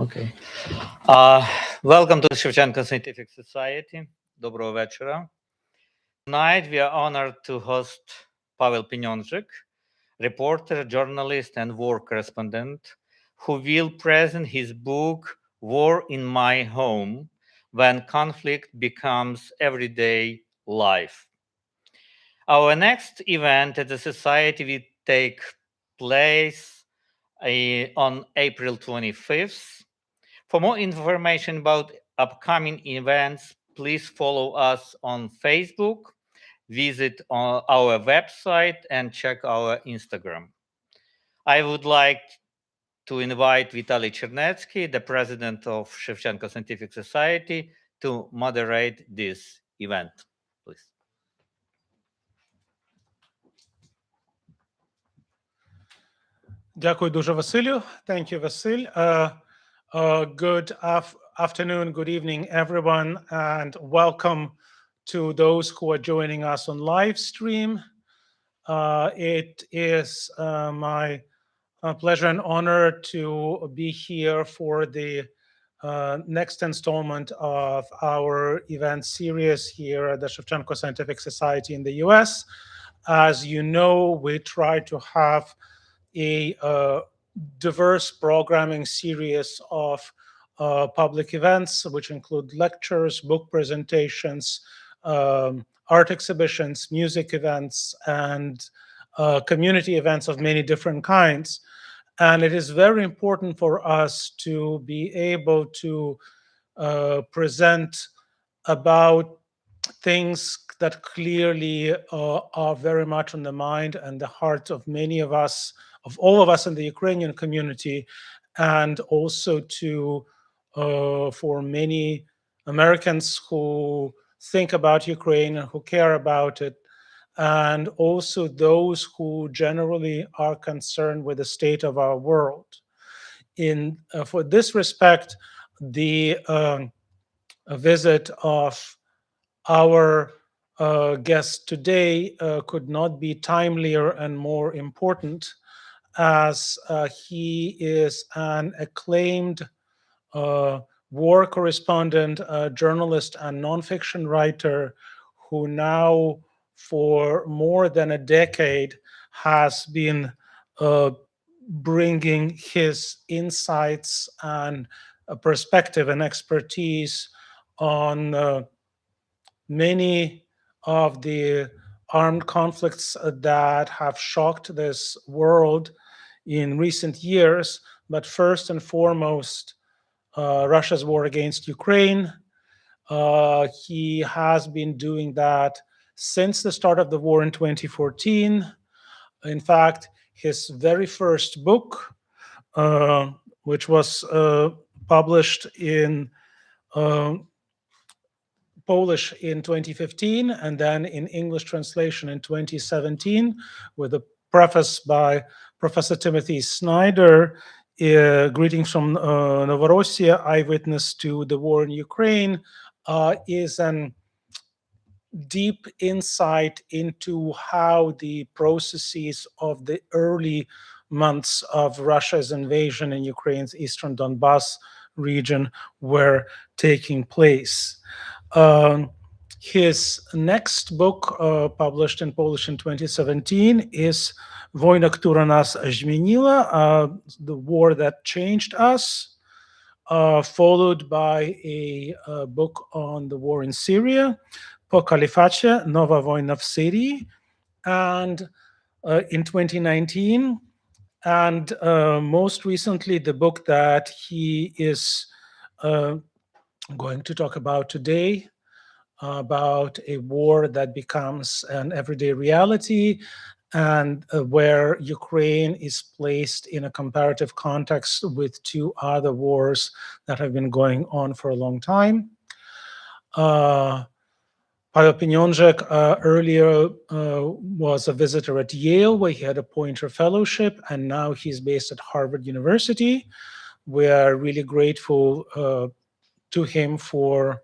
Okay. Welcome to the Shevchenko Scientific Society. Доброго вечора. Tonight we are honored to host Paweł Pieniążek, reporter, journalist, and war correspondent, who will present his book, War in My Home, When Conflict Becomes Everyday Life. Our next event at the Society will take place on April 25th. For more information about upcoming events, please follow us on Facebook, visit our website, and check our Instagram. I would like to invite Vitaly Chernetsky, the president of Shevchenko Scientific Society, to moderate this event. Please. Дякую дуже, Василю. Thank you, Vasil. Good afternoon, good evening, everyone, and welcome to those who are joining us on live stream. It is my pleasure and honor to be here for the next installment of our event series here at the Shevchenko Scientific Society in the US. As you know, we try to have a diverse programming series of public events, which include lectures, book presentations, art exhibitions, music events, and community events of many different kinds. And it is very important for us to be able to present about things that clearly are very much on the mind and the heart of many of us, of all of us in the Ukrainian community, and also to for many Americans who think about Ukraine and who care about it, and also those who generally are concerned with the state of our world. For this respect, the visit of our guest today could not be timelier and more important, as he is an acclaimed war correspondent, journalist, and nonfiction writer who now, for more than a decade, has been bringing his insights and perspective and expertise on many of the armed conflicts that have shocked this world in recent years, but first and foremost, Russia's war against Ukraine. He has been doing that since the start of the war in 2014. In fact, his very first book, which was published in Polish in 2015, and then in English translation in 2017, with a preface by Professor Timothy Snyder, Greetings from Novorossiya, Eyewitness to the War in Ukraine, is an deep insight into how the processes of the early months of Russia's invasion in Ukraine's eastern Donbas region were taking place. His next book, published in Polish in 2017, is Wojna, która nas zmieniła, The War That Changed Us, followed by a book on the war in Syria, Po kalifacie, Nowa wojna w Syrii, and in 2019, and most recently the book that he is going to talk about today, about a war that becomes an everyday reality, and where Ukraine is placed in a comparative context with two other wars that have been going on for a long time. Paweł Pieniążek earlier was a visitor at Yale, where he had a Poynter Fellowship, and now he's based at Harvard University. We are really grateful to him for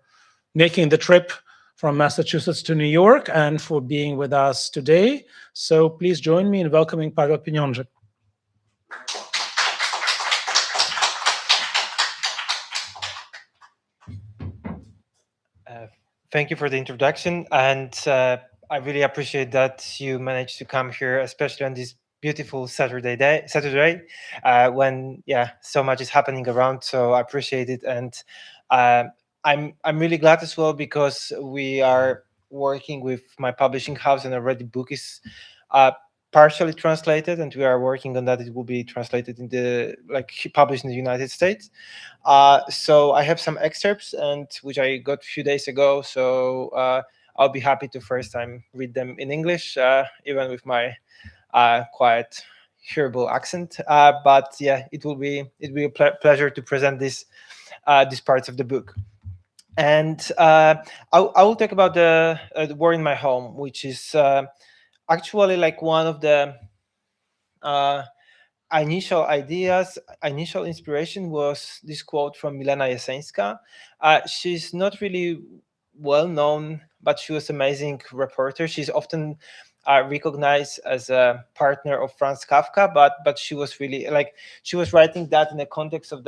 making the trip from Massachusetts to New York and for being with us today. So please join me in welcoming Paweł Pieniążek. Thank you for the introduction, and I really appreciate that you managed to come here, especially on this beautiful Saturday, when so much is happening around. So I appreciate it, and uh, I'm really glad as well because we are working with my publishing house, and already book is uh, partially translated, and we are working on that. It will be translated in the published in the United States. So I have some excerpts, and which I got a few days ago. So I'll be happy to first time read them in English, even with my quite hearable accent. But yeah, it will be a pleasure to present these parts of the book. And I will talk about the war in my home, which is actually like one of the uh, initial ideas, initial inspiration was this quote from Milena Jeseńska. She's not really well known, but she was an amazing reporter. She's often recognized as a partner of Franz Kafka, but she was really she was writing that in the context of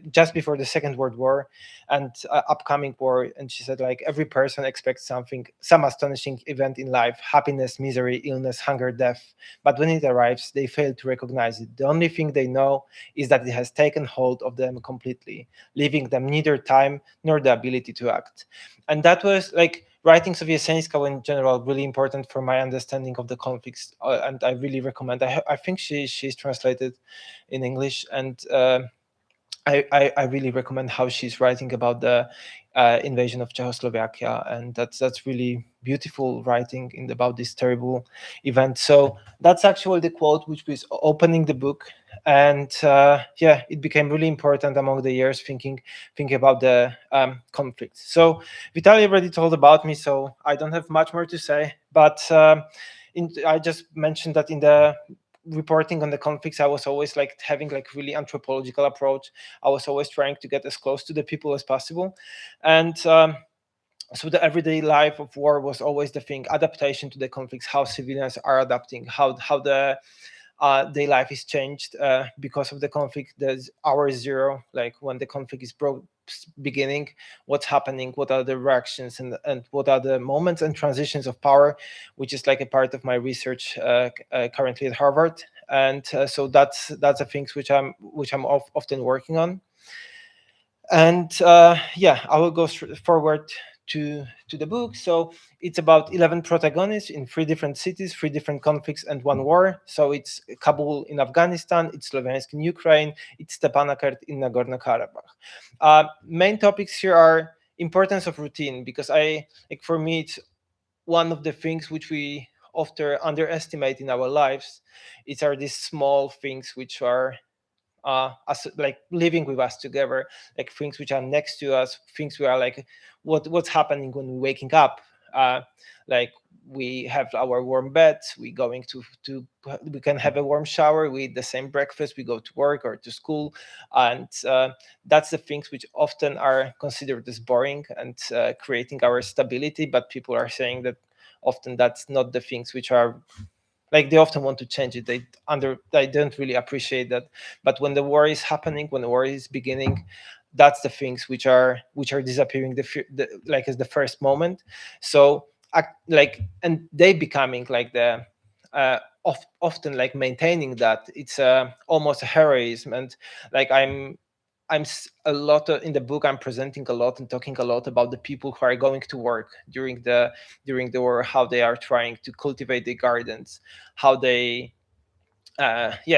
just before the Second World War and upcoming war. And she said every person expects some astonishing event in life: happiness, misery, illness, hunger, death. But when it arrives, they fail to recognize it. The only thing they know is that it has taken hold of them completely, leaving them neither time nor the ability to act. And that was writings of Jeseńska in general really important for my understanding of the conflicts, and I really recommend. I think she's translated in English, and I really recommend how she's writing about the invasion of Czechoslovakia, and that's really beautiful writing about this terrible event. So that's actually the quote which was opening the book, and it became really important among the years thinking about the conflict. So Vitaly already told about me, so I don't have much more to say. But I just mentioned that in the reporting on the conflicts, I was always having really anthropological approach. I was always trying to get as close to the people as possible, and so the everyday life of war was always the thing: adaptation to the conflicts, how civilians are adapting, how the their life is changed because of the conflict. There's hour zero, when the conflict is beginning, what's happening, what are the reactions, and what are the moments and transitions of power, which is a part of my research currently at Harvard. And so that's the things which I'm often working on. And I will go forward to the book. So it's about 11 protagonists in 3 different cities, 3 different conflicts, and 1 war. So it's Kabul in Afghanistan, it's Sloviansk in Ukraine, it's Stepanakert in Nagorno-Karabakh. Main topics here are importance of routine, because for me, it's one of the things which we often underestimate in our lives. It's are these small things which are us living with us together, things which are next to us, things we are what's happening when we're waking up. Like we have our warm bed, we going we can have a warm shower, we eat the same breakfast, we go to work or to school, and that's the things which often are considered as boring and creating our stability. But people are saying that often that's not the things which are they often want to change it. They don't really appreciate that. But when the war is happening, when the war is beginning, that's the things which are disappearing as the first moment. So and they becoming the often maintaining that. It's almost a heroism. And a lot in the book. I'm presenting a lot and talking a lot about the people who are going to work during the war, how they are trying to cultivate the gardens, how they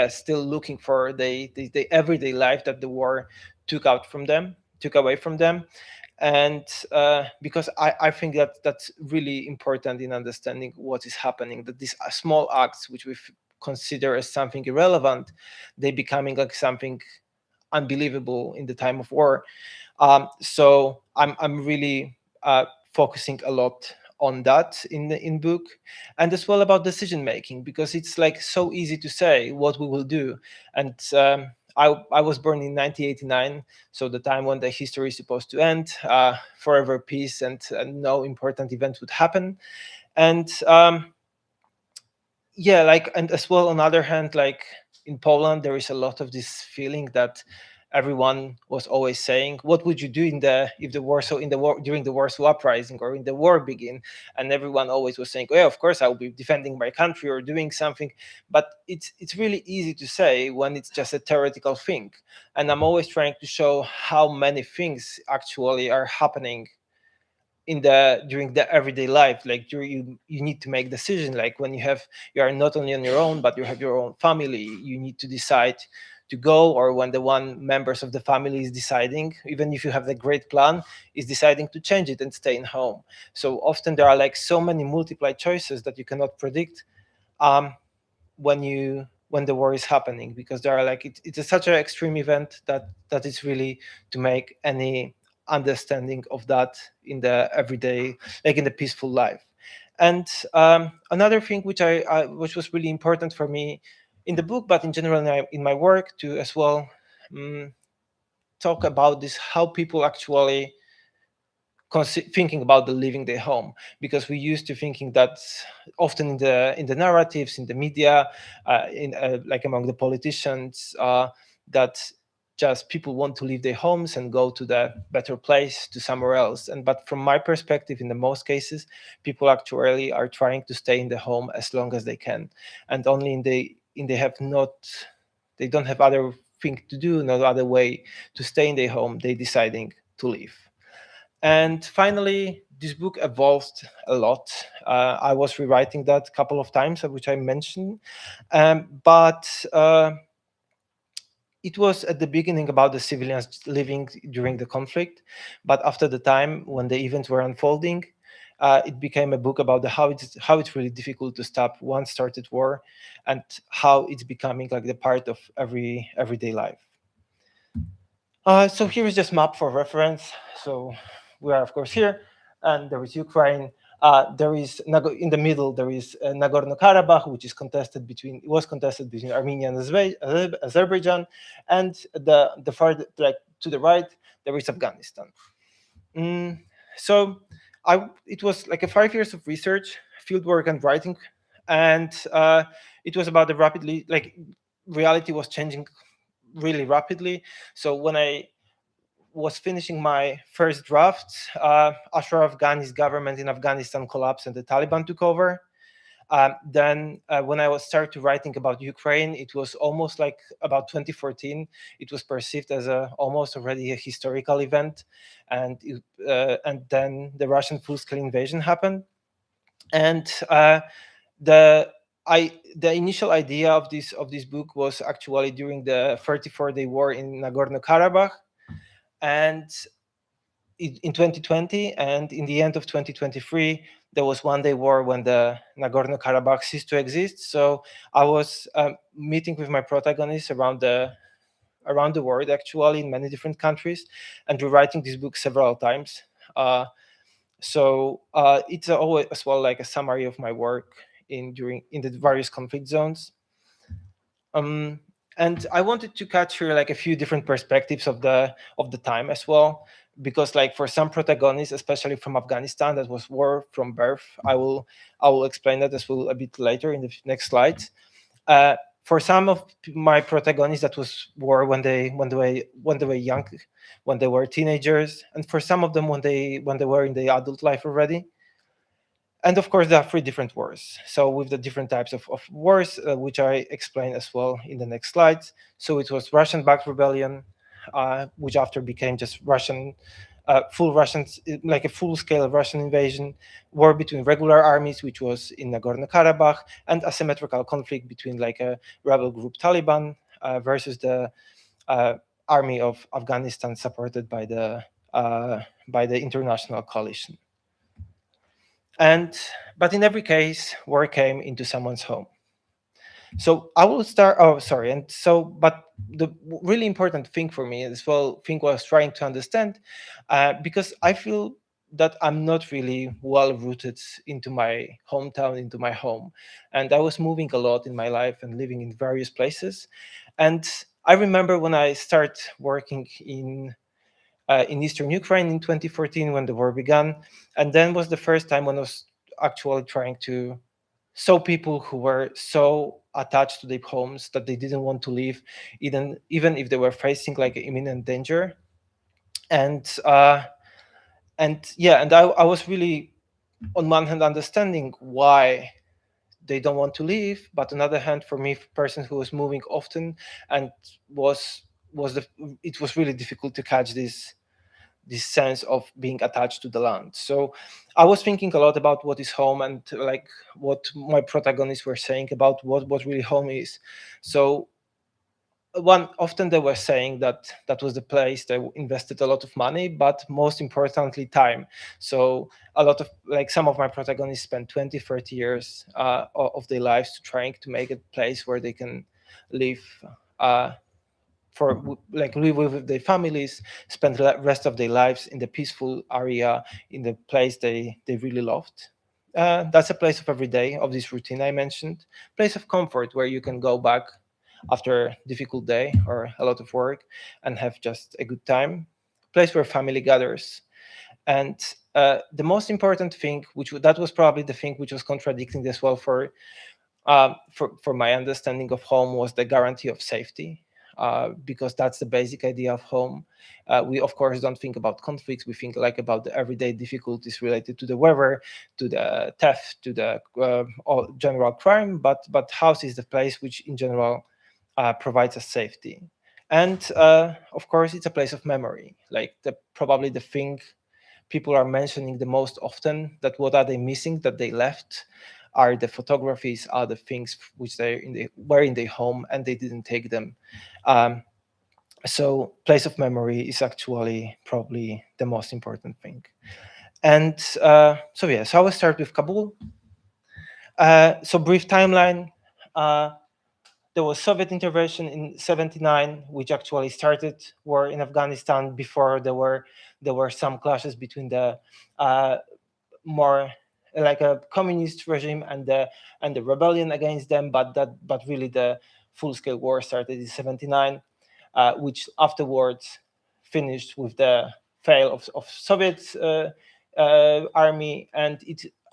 still looking for the everyday life that the war took away from them. And because I think that that's really important in understanding what is happening, that these small acts which we consider as something irrelevant, they becoming something unbelievable in the time of war. So I'm really focusing a lot on that in book, and as well about decision making, because it's so easy to say what we will do. And I was born in 1989, so the time when the history is supposed to end, forever peace, and no important event would happen. And and as well, on the other hand, in Poland, there is a lot of this feeling that everyone was always saying, "What would you do during the Warsaw Uprising or in the war begin?" And everyone always was saying, "Oh, yeah, of course I will be defending my country or doing something." But it's really easy to say when it's just a theoretical thing. And I'm always trying to show how many things actually are happening during the everyday life. Like you need to make decisions, like when you are not only on your own but you have your own family, you need to decide to go, or when the one members of the family is deciding, even if you have the great plan, is deciding to change it and stay in home. So often there are like so many multiple choices that you cannot predict when the war is happening, because there are like it's such an extreme event that it's really to make any understanding of that in the everyday, like in the peaceful life. And another thing which was really important for me in the book, but in general in my work to as well, talk about this, how people actually thinking about the leaving their home, because we used to thinking that often in the narratives in the media, like among the politicians, that just people want to leave their homes and go to the better place, to somewhere else. But from my perspective, in the most cases, people actually are trying to stay in the home as long as they can, and only they don't have other thing to do, no other way to stay in their home, they deciding to leave. And finally, this book evolved a lot. I was rewriting that a couple of times, which I mentioned, but it was at the beginning about the civilians living during the conflict. But after the time when the events were unfolding, it became a book about how it's really difficult to stop one started war, and how it's becoming like the part of everyday life. So here is just map for reference. So we are of course here, and there is Ukraine. There is in the middle. There is Nagorno-Karabakh, which was contested between Armenia and Azerbaijan, and the far like to the right there is Afghanistan. So it was like a 5 years of research, fieldwork, and writing, and it was about the rapidly, like, reality was changing really rapidly. So when I was finishing my first draft, Ashraf Ghani's government in Afghanistan collapsed and the Taliban took over. Then when I was started writing about Ukraine, it was almost like about 2014. It was perceived as almost already a historical event, and then the Russian full-scale invasion happened. And the initial idea of this book was actually during the 34-day war in Nagorno-Karabakh, and in 2020, and in the end of 2023, there was one-day war when the Nagorno-Karabakh ceased to exist. So I was meeting with my protagonists around the world, actually, in many different countries, and rewriting this book several times. So it's always as well like a summary of my work in the various conflict zones. And I wanted to catch here like a few different perspectives of the time as well, because like for some protagonists, especially from Afghanistan, that was war from birth. I will explain that as well a bit later in the next slides. For some of my protagonists, that was war when they were young, when they were teenagers, and for some of them when they were in the adult life already. And of course, there are 3 different wars. So with the different types of wars, which I explain as well in the next slides. So it was Russian-backed rebellion, which after became just Russian, like a full-scale Russian invasion, war between regular armies, which was in Nagorno-Karabakh, and asymmetrical conflict between like a rebel group Taliban versus the army of Afghanistan, supported by the international coalition. But in every case, war came into someone's home. So I will start. Oh, sorry. And so, but the really important thing for me as well, thing was trying to understand, because I feel that I'm not really well rooted into my hometown, into my home, and I was moving a lot in my life and living in various places. And I remember when I started working in eastern Ukraine in 2014 when the war began, and then was the first time when I was actually trying to saw people who were so attached to their homes that they didn't want to leave, even if they were facing like imminent danger. And I was really, on one hand, understanding why they don't want to leave, but on the other hand, for me, person who was moving often, and it was really difficult to catch this sense of being attached to the land. So I was thinking a lot about what is home, and like what my protagonists were saying about what really home is. So often they were saying that that was the place they invested a lot of money, but most importantly, time. So a lot of, like, some of my protagonists spent 20-30 years of their lives trying to make a place where they can live, live with their families, spend the rest of their lives in the peaceful area, in the place they really loved. That's a place of every day, of this routine I mentioned, place of comfort where you can go back after a difficult day or a lot of work and have just a good time, place where family gathers. And the most important thing, that was probably the thing which was contradicting as well for my understanding of home, was the guarantee of safety. Because that's the basic idea of home. We of course don't think about conflicts. We think like about the everyday difficulties related to the weather, to the theft, to the general crime. But house is the place which in general provides us safety. And of course, it's a place of memory. Like probably the thing people are mentioning the most often, that what are they missing that they left, are the photographies, are the things which were in their home and they didn't take them. So place of memory is actually probably the most important thing. And so I will start with Kabul. So brief timeline. There was Soviet intervention in '79, which actually started war in Afghanistan. Before there were some clashes between the more like a communist regime and the rebellion against them, but really the full-scale war started in '79, which afterwards finished with the fail of Soviet army, and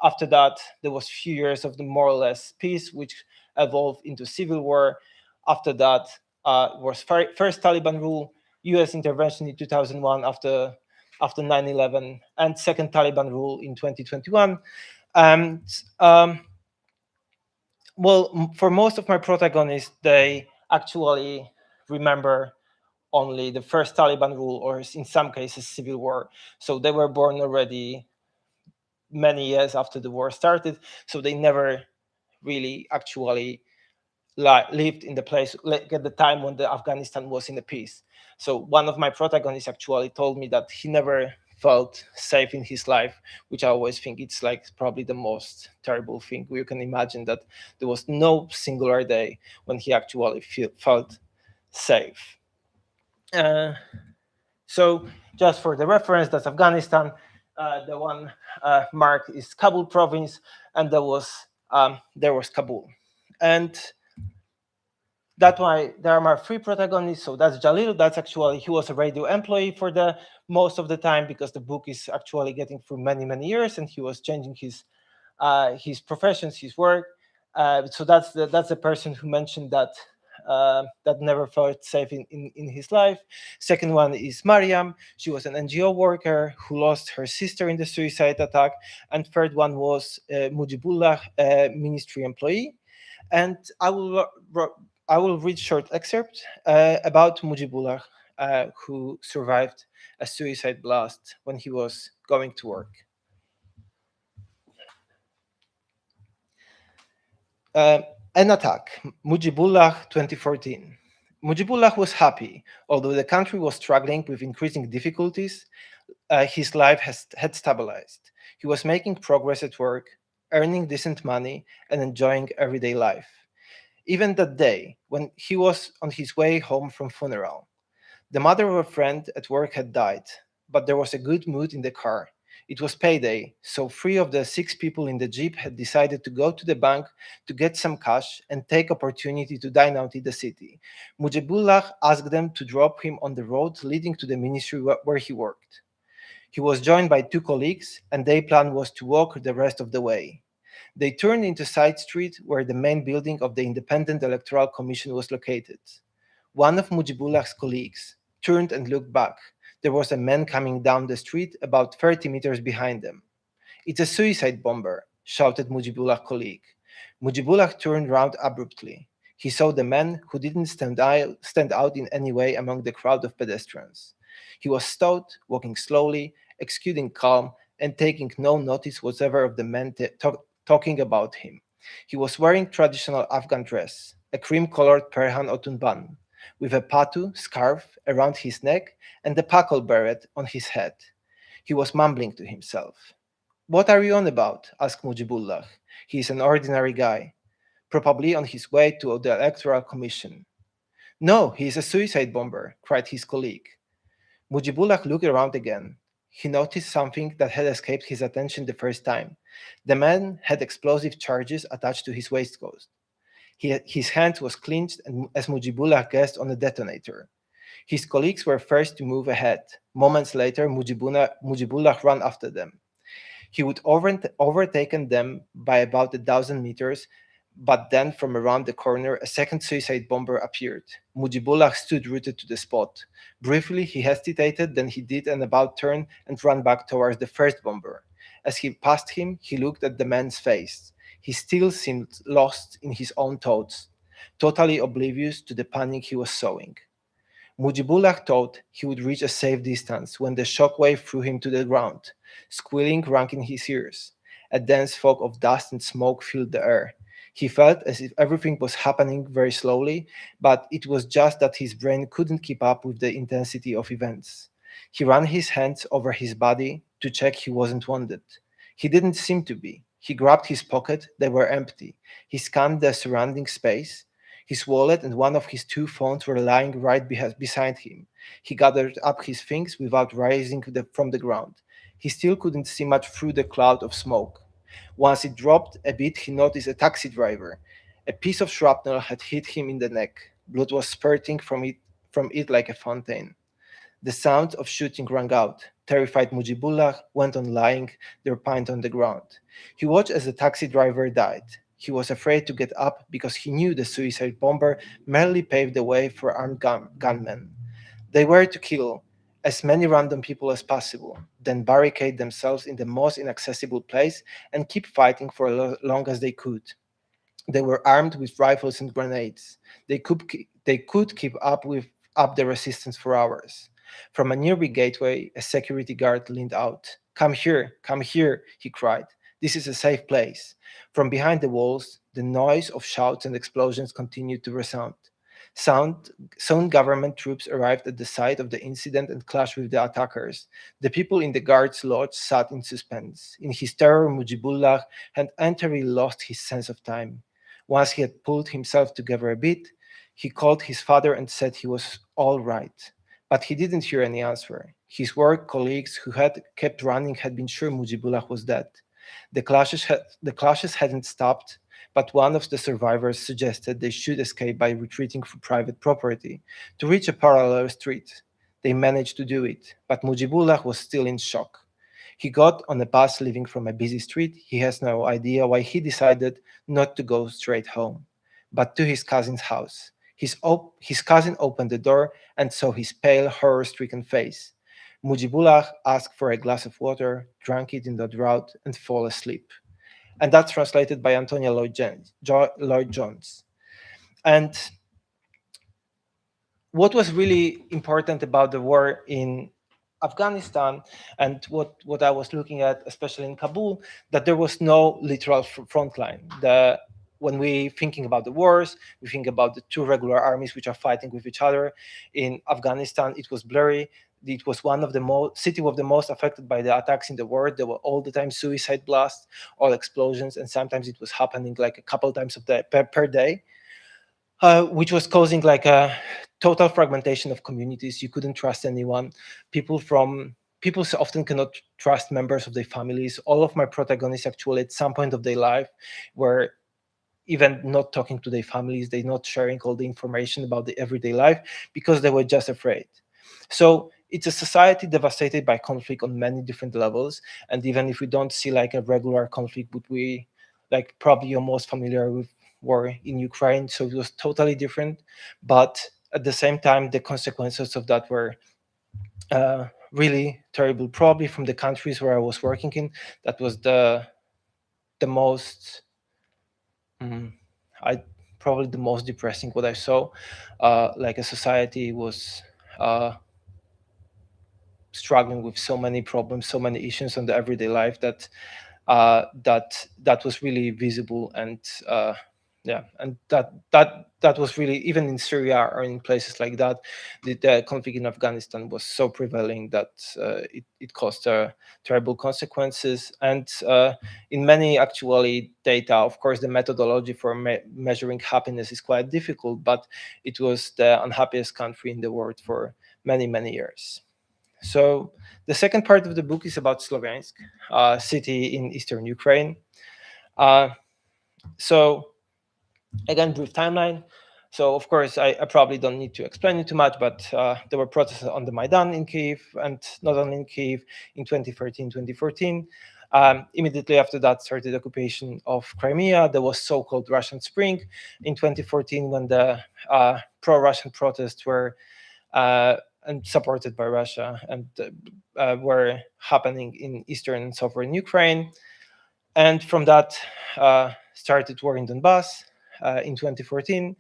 after that there was few years of the more or less peace, which evolved into civil war. After that was first Taliban rule, US intervention in 2001 after 9/11, and second Taliban rule in 2021. And well, for most of my protagonists, they actually remember only the first Taliban rule, or in some cases civil war. So they were born already many years after the war started, so they never really actually lived in the place, like at the time when the Afghanistan was in the peace. So one of my protagonists actually told me that he never felt safe in his life, which I always think it's like probably the most terrible thing you can imagine, that there was no singular day when he actually felt safe. So just for the reference, that's Afghanistan. The one marked is Kabul province, and there was Kabul. And that's why there are my three protagonists. So that's Jalil. That's actually, he was a radio employee for the most of the time, because the book is actually getting through many years, and he was changing his professions, his work. So that's the person who mentioned that that never felt safe in his life. Second one is Mariam. She was an NGO worker who lost her sister in the suicide attack. And third one was Mujibullah, a ministry employee. And I will read short excerpt about Mujibullah, who survived a suicide blast when he was going to work. An attack, Mujibullah 2014. Mujibullah was happy. Although the country was struggling with increasing difficulties, his life had stabilized. He was making progress at work, earning decent money, and enjoying everyday life. Even that day, when he was on his way home from funeral, the mother of a friend at work had died, but there was a good mood in the car. It was payday, so 3 of the 6 people in the jeep had decided to go to the bank to get some cash and take opportunity to dine out in the city. Mujibullah asked them to drop him on the road leading to the ministry where he worked. He was joined by 2 colleagues, and their plan was to walk the rest of the way. They turned into side street where the main building of the Independent Electoral Commission was located. One of Mujibullah's colleagues turned and looked back. There was a man coming down the street about 30 meters behind them. "It's a suicide bomber," shouted Mujibullah's colleague. Mujibullah turned round abruptly. He saw the man, who didn't stand out in any way among the crowd of pedestrians. He was stout, walking slowly, exuding calm, and taking no notice whatsoever of the men talking about him. He was wearing traditional Afghan dress, a cream-colored perhan or tunban, with a patu scarf around his neck and a pakol beret on his head. He was mumbling to himself. "What are you on about?" asked Mujibullah. "He is an ordinary guy, probably on his way to the Electoral Commission." "No, he is a suicide bomber," cried his colleague. Mujibullah looked around again. He noticed something that had escaped his attention the first time. The man had explosive charges attached to his waistcoat. His hand was clenched, and as Mujibullah guessed, on a detonator. His colleagues were first to move ahead. Moments later, Mujibullah ran after them. He would overtaken them by about 1,000 meters, but then from around the corner, a second suicide bomber appeared. Mujibullah stood rooted to the spot. Briefly, he hesitated, then he did an about turn and ran back towards the first bomber. As he passed him, he looked at the man's face. He still seemed lost in his own thoughts, totally oblivious to the panic he was sowing. Mujibullah thought he would reach a safe distance when the shockwave threw him to the ground. Squealing rang in his ears. A dense fog of dust and smoke filled the air. He felt as if everything was happening very slowly, but it was just that his brain couldn't keep up with the intensity of events. He ran his hands over his body to check he wasn't wounded. He didn't seem to be. He grabbed his pocket, they were empty. He scanned the surrounding space. His wallet and one of his 2 phones were lying right beside him. He gathered up his things without rising from the ground. He still couldn't see much through the cloud of smoke. Once it dropped a bit, he noticed a taxi driver. A piece of shrapnel had hit him in the neck. Blood was spurting from it like a fountain. The sound of shooting rang out. Terrified Mujibullah went on lying there pinned on the ground. He watched as the taxi driver died. He was afraid to get up because he knew the suicide bomber merely paved the way for armed gunmen. They were to kill as many random people as possible, then barricade themselves in the most inaccessible place and keep fighting for as long as they could. They were armed with rifles and grenades. They could keep up the resistance for hours. From a nearby gateway, a security guard leaned out. Come here, he cried. "This is a safe place." From behind the walls, the noise of shouts and explosions continued to resound. Soon government troops arrived at the site of the incident and clashed with the attackers. The people in the guard's lodge sat in suspense. In his terror, Mujibullah had entirely lost his sense of time. Once he had pulled himself together a bit, he called his father and said he was all right. But he didn't hear any answer. His work colleagues who had kept running had been sure Mujibullah was dead. The clashes hadn't stopped, but one of the survivors suggested they should escape by retreating through private property to reach a parallel street. They managed to do it, but Mujibullah was still in shock. He got on a bus leaving from a busy street. He has no idea why he decided not to go straight home, but to his cousin's house. His cousin opened the door and saw his pale, horror-stricken face. Mujibullah asked for a glass of water, drank it in the drought, and fell asleep. And that's translated by Antonia Lloyd-Jones. And what was really important about the war in Afghanistan and what I was looking at, especially in Kabul, that there was no literal front line. When we thinking about the wars, we think about the 2 regular armies which are fighting with each other. In Afghanistan, it was blurry. It was one of the city was the most affected by the attacks in the world. There were all the time suicide blasts, all explosions, and sometimes it was happening like a couple times per day, which was causing like a total fragmentation of communities. You couldn't trust anyone. People often cannot trust members of their families. All of my protagonists actually at some point of their life were even not talking to their families. They're not sharing all the information about their everyday life because they were just afraid. So it's a society devastated by conflict on many different levels. And even if we don't see like a regular conflict like probably you're most familiar with war in Ukraine, so it was totally different. But at the same time, the consequences of that were really terrible. Probably from the countries where I was working in, that was the most probably the most depressing what I saw. Like a society was struggling with so many problems, so many issues on the everyday life that that was really visible, and and that was really, even in Syria or in places like that, the conflict in Afghanistan was so prevailing that it caused terrible consequences. And in many actually data, of course, the methodology for measuring happiness is quite difficult, but it was the unhappiest country in the world for many years. So the second part of the book is about Sloviansk, a city in eastern Ukraine. So again, brief timeline. So of course, I probably don't need to explain it too much, but there were protests on the Maidan in Kyiv, and not only in Kyiv, in 2013, 2014. Immediately after that started occupation of Crimea. There was so-called Russian Spring in 2014, when the pro-Russian protests were and supported by Russia, and were happening in eastern and southern Ukraine. And from that started war in Donbas in 2014.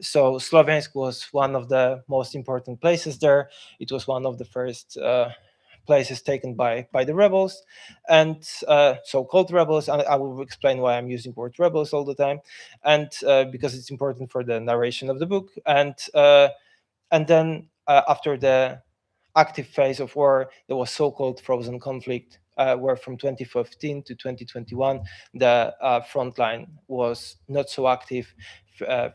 So Sloviansk was one of the most important places there. It was one of the first places taken by the rebels, and so-called rebels. And I will explain why I'm using the word rebels all the time, and because it's important for the narration of the book. And then after the active phase of war, there was so-called frozen conflict, where from 2015 to 2021, the front line was not so active.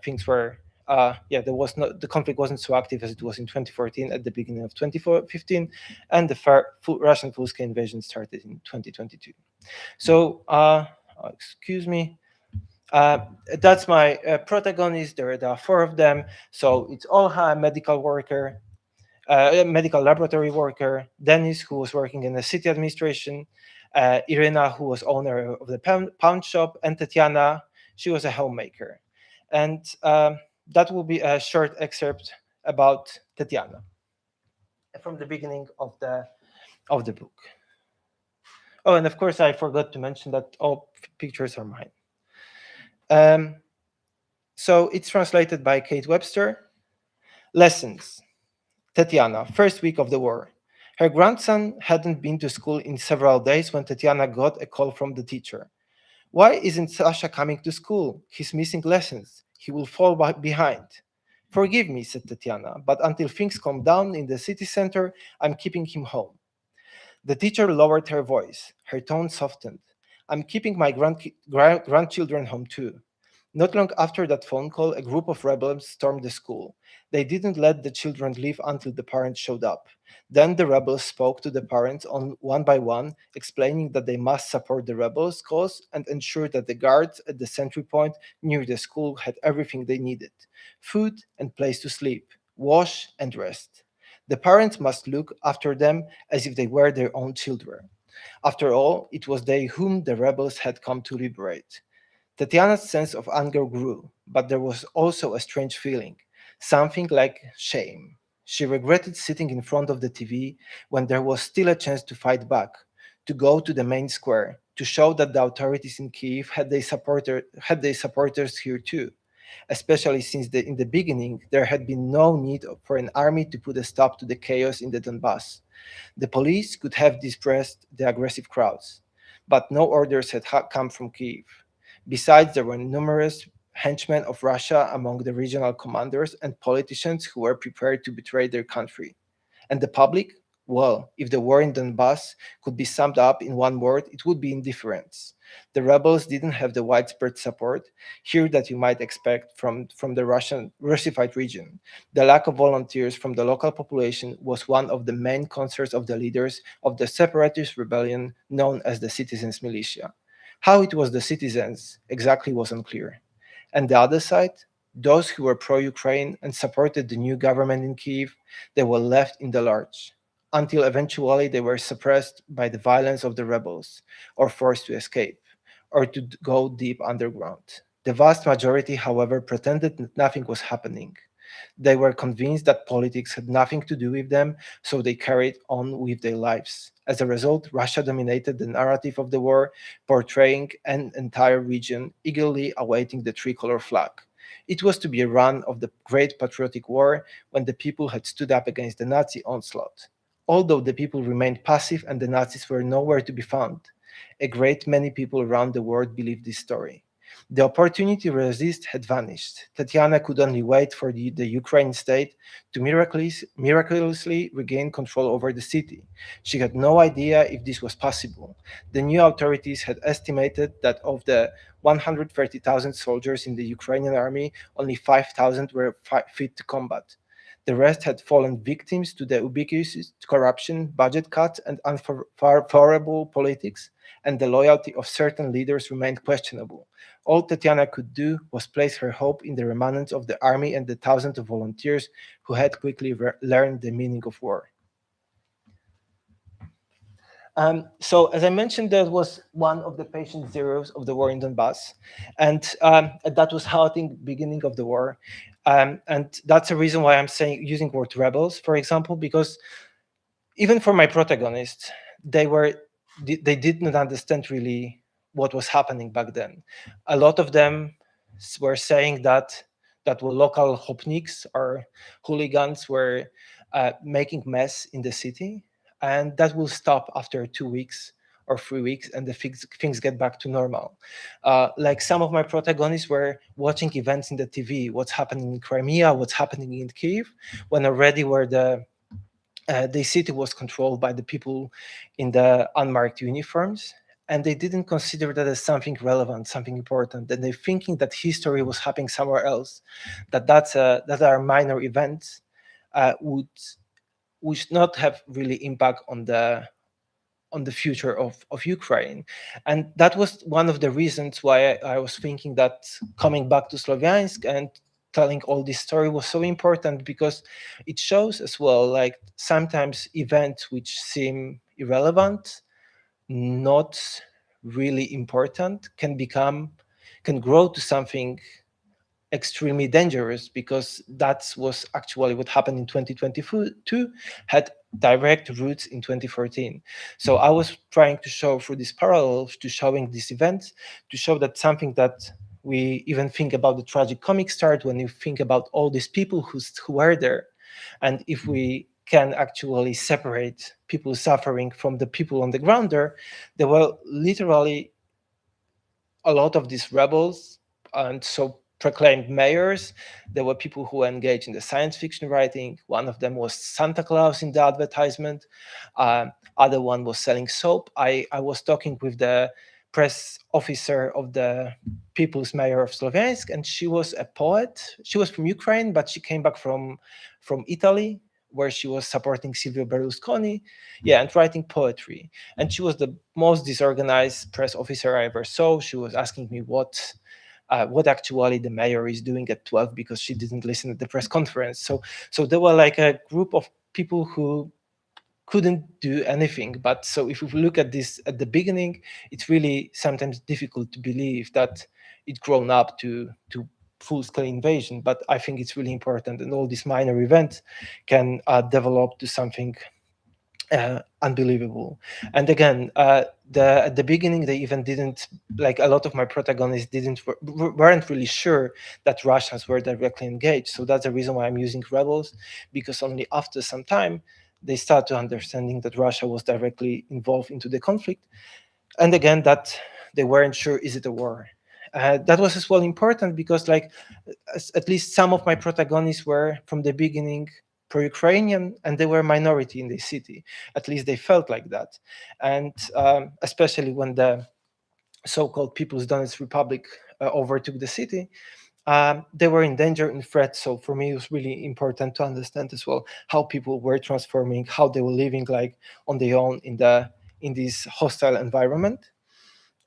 Things were, the conflict wasn't so active as it was in 2014 at the beginning of 2015, and the Russian full-scale invasion started in 2022. So, excuse me. That's my protagonist. There are four of them. So it's Olha, a medical worker, a medical laboratory worker, Denis, who was working in the city administration, Irina, who was owner of the pound shop, and Tatiana, she was a homemaker. And that will be a short excerpt about Tatiana from the beginning of the book. Oh, and of course, I forgot to mention that all pictures are mine. So it's translated by Kate Webster. Lessons. Tatiana, first week of the war. Her grandson hadn't been to school in several days when Tatiana got a call from the teacher. Why isn't Sasha coming to school? He's missing lessons. He will fall behind. Forgive me, said Tatiana, but until things calm down in the city center, I'm keeping him home. The teacher lowered her voice. Her tone softened. I'm keeping my grandchildren home too. Not long after that phone call, a group of rebels stormed the school. They didn't let the children leave until the parents showed up. Then the rebels spoke to the parents one by one, explaining that they must support the rebels' cause and ensure that the guards at the sentry point near the school had everything they needed: food and place to sleep, wash and rest. The parents must look after them as if they were their own children. After all, it was they whom the rebels had come to liberate. Tatiana's sense of anger grew, but there was also a strange feeling, something like shame. She regretted sitting in front of the TV when there was still a chance to fight back, to go to the main square, to show that the authorities in Kyiv had their supporters here too, especially since in the beginning there had been no need for an army to put a stop to the chaos in the Donbas. The police could have dispersed the aggressive crowds, but no orders had come from Kyiv. Besides, there were numerous henchmen of Russia among the regional commanders and politicians who were prepared to betray their country. And the public? Well, if the war in Donbas could be summed up in one word, it would be indifference. The rebels didn't have the widespread support here that you might expect from the Russified region. The lack of volunteers from the local population was one of the main concerns of the leaders of the separatist rebellion known as the Citizens' Militia. How it was the citizens exactly was unclear. And the other side, those who were pro-Ukraine and supported the new government in Kyiv, they were left in the lurch, until eventually they were suppressed by the violence of the rebels, or forced to escape, or to go deep underground. The vast majority, however, pretended that nothing was happening. They were convinced that politics had nothing to do with them, so they carried on with their lives. As a result, Russia dominated the narrative of the war, portraying an entire region eagerly awaiting the tricolor flag. It was to be a run of the Great Patriotic War when the people had stood up against the Nazi onslaught. Although the people remained passive and the Nazis were nowhere to be found, a great many people around the world believed this story. The opportunity to resist had vanished. Tatiana could only wait for the Ukrainian state to miraculously regain control over the city. She had no idea if this was possible. The new authorities had estimated that of the 130,000 soldiers in the Ukrainian army, only 5,000 were fit to combat. The rest had fallen victims to the ubiquitous corruption, budget cuts, and unfavorable politics, and the loyalty of certain leaders remained questionable. All Tatiana could do was place her hope in the remnants of the army and the thousands of volunteers who had quickly learned the meaning of war. So, as I mentioned, that was one of the patient zeros of the war in Donbas, and that was how I think beginning of the war. And that's the reason why I'm using word rebels, for example, because even for my protagonists, they did not understand really what was happening back then. A lot of them were saying that were local hopniks or hooligans were making mess in the city, and that will stop after 2 weeks or 3 weeks, and the things get back to normal. Like some of my protagonists were watching events in the TV, what's happening in Crimea, what's happening in Kyiv, when already where the city was controlled by the people in the unmarked uniforms, and they didn't consider that as something relevant, something important. And they're thinking that history was happening somewhere else, that are minor events, would not have really impact on the future of Ukraine. And that was one of the reasons why I was thinking that coming back to Sloviansk and telling all this story was so important, because it shows as well, like, sometimes events which seem irrelevant, not really important, can grow to something extremely dangerous, because that was actually what happened in 2022, had direct roots in 2014. So I was trying to show through these parallels, to showing these events, to show that something that we even think about the tragic comic start, when you think about all these people who were there, and if we can actually separate people suffering from the people on the ground there were literally a lot of these rebels, and so proclaimed mayors. There were people who engaged in the science fiction writing. One of them was Santa Claus in the advertisement. Other one was selling soap. I was talking with the press officer of the People's Mayor of Sloviansk, and she was a poet. She was from Ukraine, but she came back from Italy, where she was supporting Silvio Berlusconi, and writing poetry. And she was the most disorganized press officer I ever saw. She was asking me what actually the mayor is doing at 12, because she didn't listen to the press conference. So there were like a group of people who couldn't do anything. But so if we look at this at the beginning, it's really sometimes difficult to believe that it grown up to full-scale invasion. But I think it's really important, and all these minor events can develop to something unbelievable. And again, at the beginning, they even didn't, like, a lot of my protagonists weren't really sure that Russians were directly engaged. So that's the reason why I'm using rebels, because only after some time they start to understanding that Russia was directly involved into the conflict. And again, that they weren't sure, is it a war? That was as well important, because like at least some of my protagonists were from the beginning pro-Ukrainian, and they were a minority in the city. At least they felt like that. And especially when the so-called People's Donetsk Republic overtook the city, they were in danger and threat. So for me, it was really important to understand as well how people were transforming, how they were living like on their own in this hostile environment.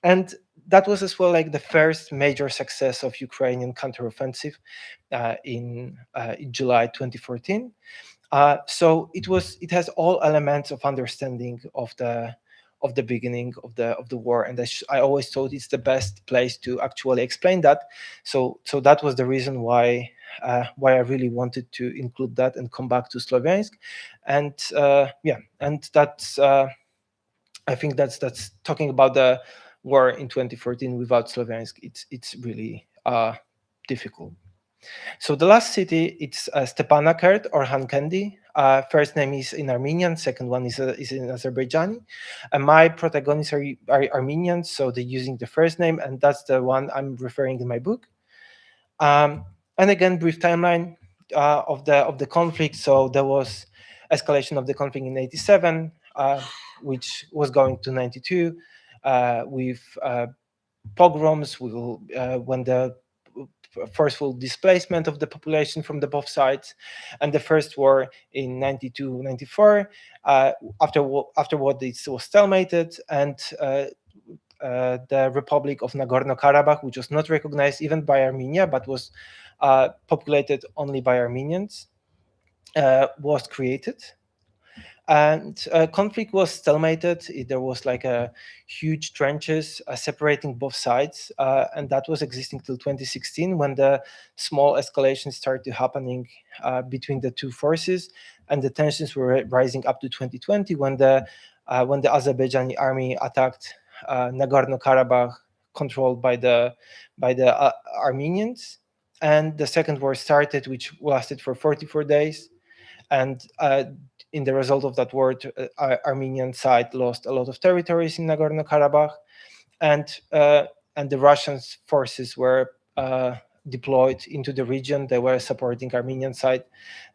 And that was as well like the first major success of Ukrainian counteroffensive in July 2014. So it has all elements of understanding of of the beginning of the war, and I always thought it's the best place to actually explain that. So that was the reason why I really wanted to include that and come back to Sloviansk, and and that's I think that's talking about the war in 2014 without Sloviansk. It's really difficult. So the last city, it's Stepanakert or Hankendi. First name is in Armenian, second one is in Azerbaijani. And my protagonists are Armenians, so they're using the first name, and that's the one I'm referring in my book. And again, brief timeline of the conflict. So there was escalation of the conflict in 87, which was going to 92, with pogroms, when the forceful displacement of the population from the both sides, and the first war in 92-94. Afterward, it was stalemated, and the Republic of Nagorno-Karabakh, which was not recognized even by Armenia, but was populated only by Armenians, was created. And conflict was stalemated. There was like a huge trenches separating both sides, and that was existing till 2016, when the small escalations started happening between the two forces, and the tensions were rising up to 2020, when the Azerbaijani army attacked Nagorno-Karabakh, controlled by the Armenians, and the second war started, which lasted for 44 days, and in the result of that war, Armenian side lost a lot of territories in Nagorno-Karabakh, and the Russian forces were deployed into the region. They were supporting Armenian side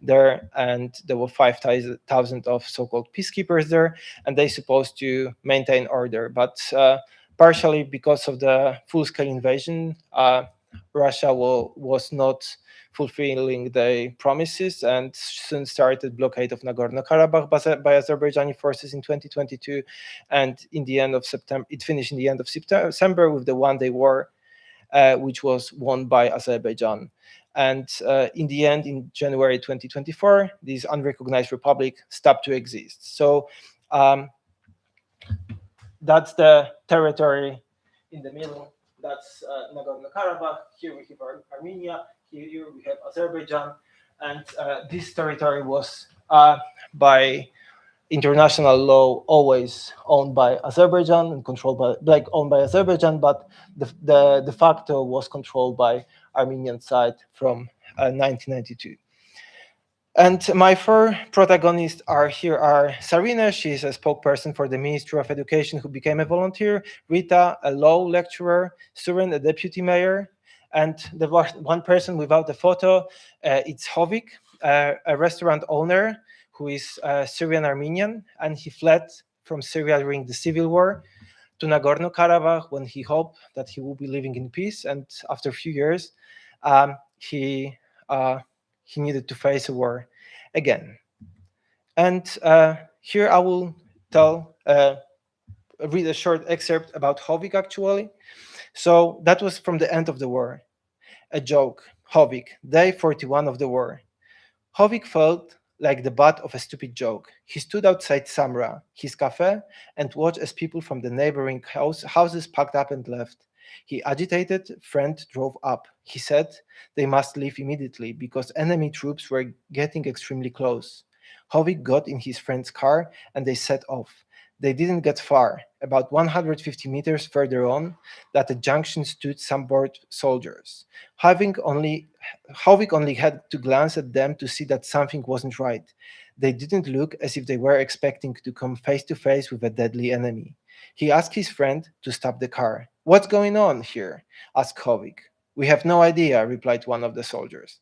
there, and there were 5,000 of so-called peacekeepers there, and they supposed to maintain order. But partially because of the full-scale invasion, Russia was not fulfilling the promises, and soon started blockade of Nagorno-Karabakh by Azerbaijani forces in 2022, and in the end of September, it finished in the end of September with the one-day war, which was won by Azerbaijan. And in the end, in January 2024, this unrecognized republic stopped to exist. So that's the territory in the middle. That's Nagorno-Karabakh. Here we have Armenia. Here we have Azerbaijan. And this territory was, by international law, always owned by Azerbaijan and controlled by, owned by Azerbaijan, but the de facto was controlled by Armenian side from 1992. And my four protagonists are Sarina, she's a spokesperson for the Ministry of Education who became a volunteer, Rita, a law lecturer, Suren, a deputy mayor, and the one person without the photo, it's Hovik, a restaurant owner who is Syrian Armenian, and he fled from Syria during the civil war to Nagorno-Karabakh when he hoped that he will be living in peace, and after a few years, he needed to face a war again. And here I will read a short excerpt about Hovik, actually. So that was from the end of the war. A joke. Hovik, day 41 of the war. Hovik felt like the butt of a stupid joke. He stood outside Samra, his cafe, and watched as people from the neighboring houses packed up and left. He agitated, friend drove up. He said they must leave immediately because enemy troops were getting extremely close. Hovik got in his friend's car and they set off. They didn't get far. About 150 meters further on, at a junction stood some bored soldiers. Hovik only had to glance at them to see that something wasn't right. They didn't look as if they were expecting to come face to face with a deadly enemy. He asked his friend to stop the car. "What's going on here?" asked Hovik. "We have no idea," replied one of the soldiers.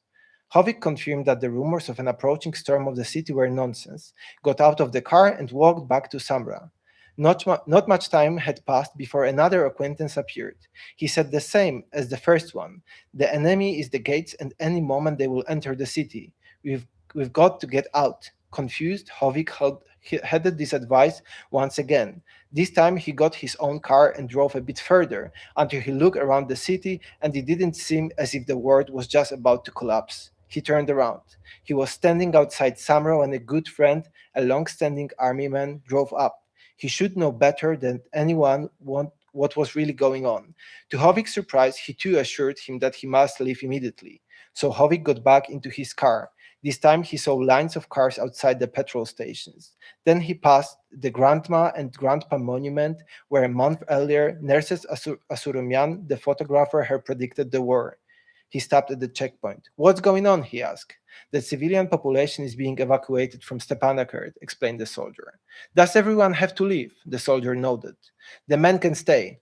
Hovik confirmed that the rumors of an approaching storm of the city were nonsense, got out of the car and walked back to Samra. Not much time had passed before another acquaintance appeared. He said the same as the first one. "The enemy is the gates and any moment they will enter the city. We've got to get out." Confused, Hovik headed this advice once again. This time he got his own car and drove a bit further until he looked around the city, and it didn't seem as if the world was just about to collapse. He turned around. He was standing outside Samra when a good friend, a long-standing army man, drove up. He should know better than anyone what was really going on. To Hovig's surprise, he too assured him that he must leave immediately. So Hovig got back into his car. This time he saw lines of cars outside the petrol stations. Then he passed the Grandma and Grandpa monument, where a month earlier, Nerses Asurumian, the photographer, had predicted the war. He stopped at the checkpoint. "What's going on?" he asked. "The civilian population is being evacuated from Stepanakert," explained the soldier. "Does everyone have to leave?" The soldier nodded. "The men can stay."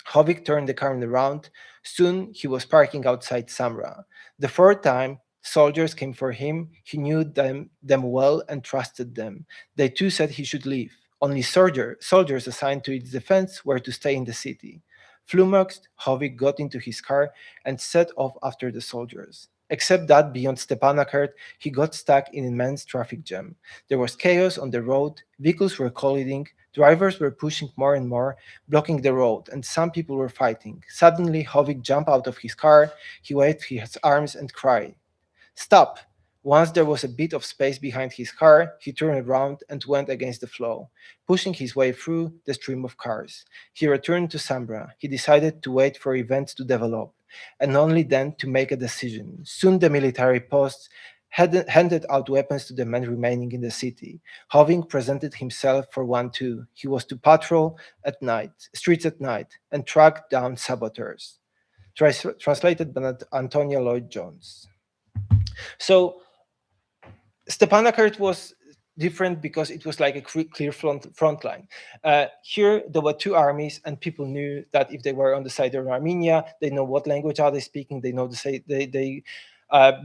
Hovig turned the car around. Soon he was parking outside Samra. The fourth time soldiers came for him, he knew them well and trusted them. They too said he should leave. Only soldiers assigned to its defense were to stay in the city. Flummoxed, Hovig got into his car and set off after the soldiers. Except that beyond Stepanakert, he got stuck in an immense traffic jam. There was chaos on the road, vehicles were colliding, drivers were pushing more and more, blocking the road, and some people were fighting. Suddenly, Hovig jumped out of his car, he waved his arms and cried, "Stop!" Once there was a bit of space behind his car, he turned around and went against the flow, pushing his way through the stream of cars. He returned to Samra. He decided to wait for events to develop, and only then to make a decision. Soon the military posts handed out weapons to the men remaining in the city. Hovig presented himself for one too. He was to patrol streets at night, and track down saboteurs. Translated by Antonia Lloyd-Jones. So Stepanakert was different because it was like a clear front line. Here there were two armies, and people knew that if they were on the side of Armenia, they know what language are they speaking. They know they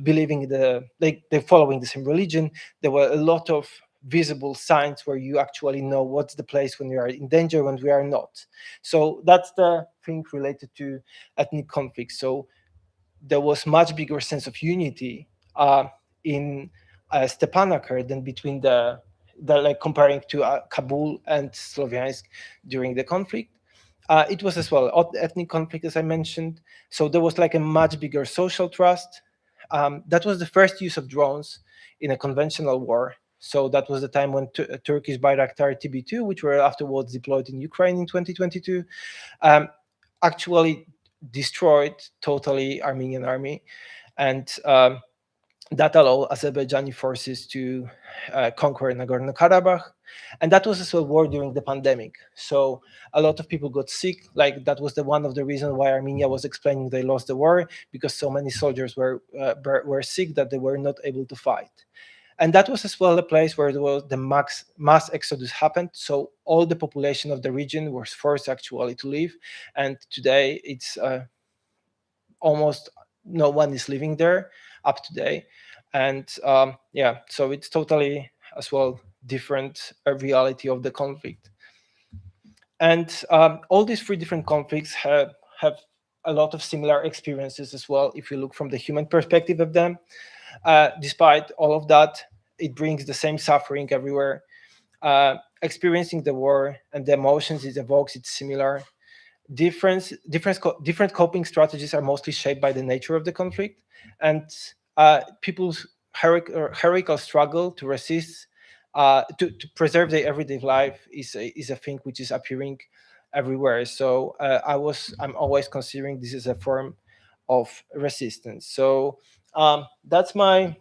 believing they're following the same religion. There were a lot of visible signs where you actually know what's the place when we are in danger, when we are not. So that's the thing related to ethnic conflict. So there was much bigger sense of unity in Stepanakert than between the like comparing to Kabul and Sloviansk during the conflict. It was as well ethnic conflict, as I mentioned. So there was like a much bigger social trust. That was the first use of drones in a conventional war. So that was the time when Turkish Bayraktar TB2, which were afterwards deployed in Ukraine in 2022, actually destroyed totally Armenian army, and that allowed Azerbaijani forces to conquer Nagorno-Karabakh. And that was as well war during the pandemic. So a lot of people got sick. Like that was one of the reasons why Armenia was explaining they lost the war, because so many soldiers were sick that they were not able to fight. And that was as well the place where the mass exodus happened. So all the population of the region was forced actually to leave. And today it's almost no one is living there up to date. And yeah, so it's totally as well different reality of the conflict. And all these three different conflicts have a lot of similar experiences as well, if you look from the human perspective of them. Despite all of that, it brings the same suffering everywhere. Experiencing the war and the emotions it evokes, it's similar. Different coping strategies are mostly shaped by the nature of the conflict, and people's heroical struggle to resist, to preserve their everyday life is a thing which is appearing everywhere. So I'm always considering this as a form of resistance. So that's my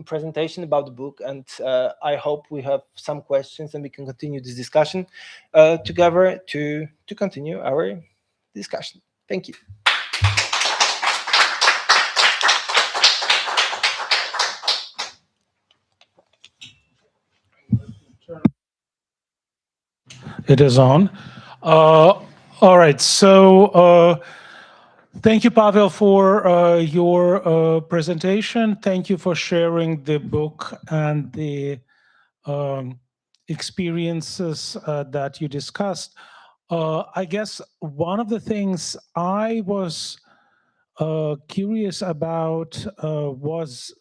presentation about the book, and I hope we have some questions and we can continue this discussion together to continue our discussion. Thank you. It is on. All right, so thank you, Paweł, for your presentation. Thank you for sharing the book and the experiences that you discussed. I guess one of the things I was curious about was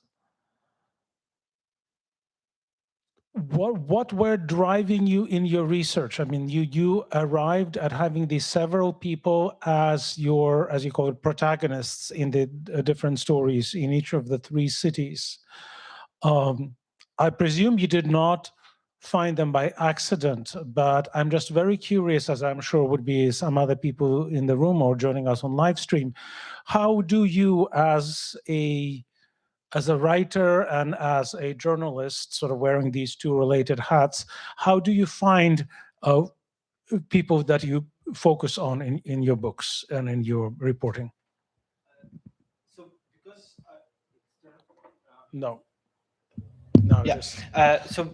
what were driving you in your research? I mean, you arrived at having these several people as you call it, protagonists in the different stories in each of the three cities. I presume you did not find them by accident, but I'm just very curious, as I'm sure would be some other people in the room or joining us on live stream. How do you, as a writer and as a journalist, sort of wearing these two related hats, how do you find people that you focus on in your books and in your reporting? So because No. Yeah. So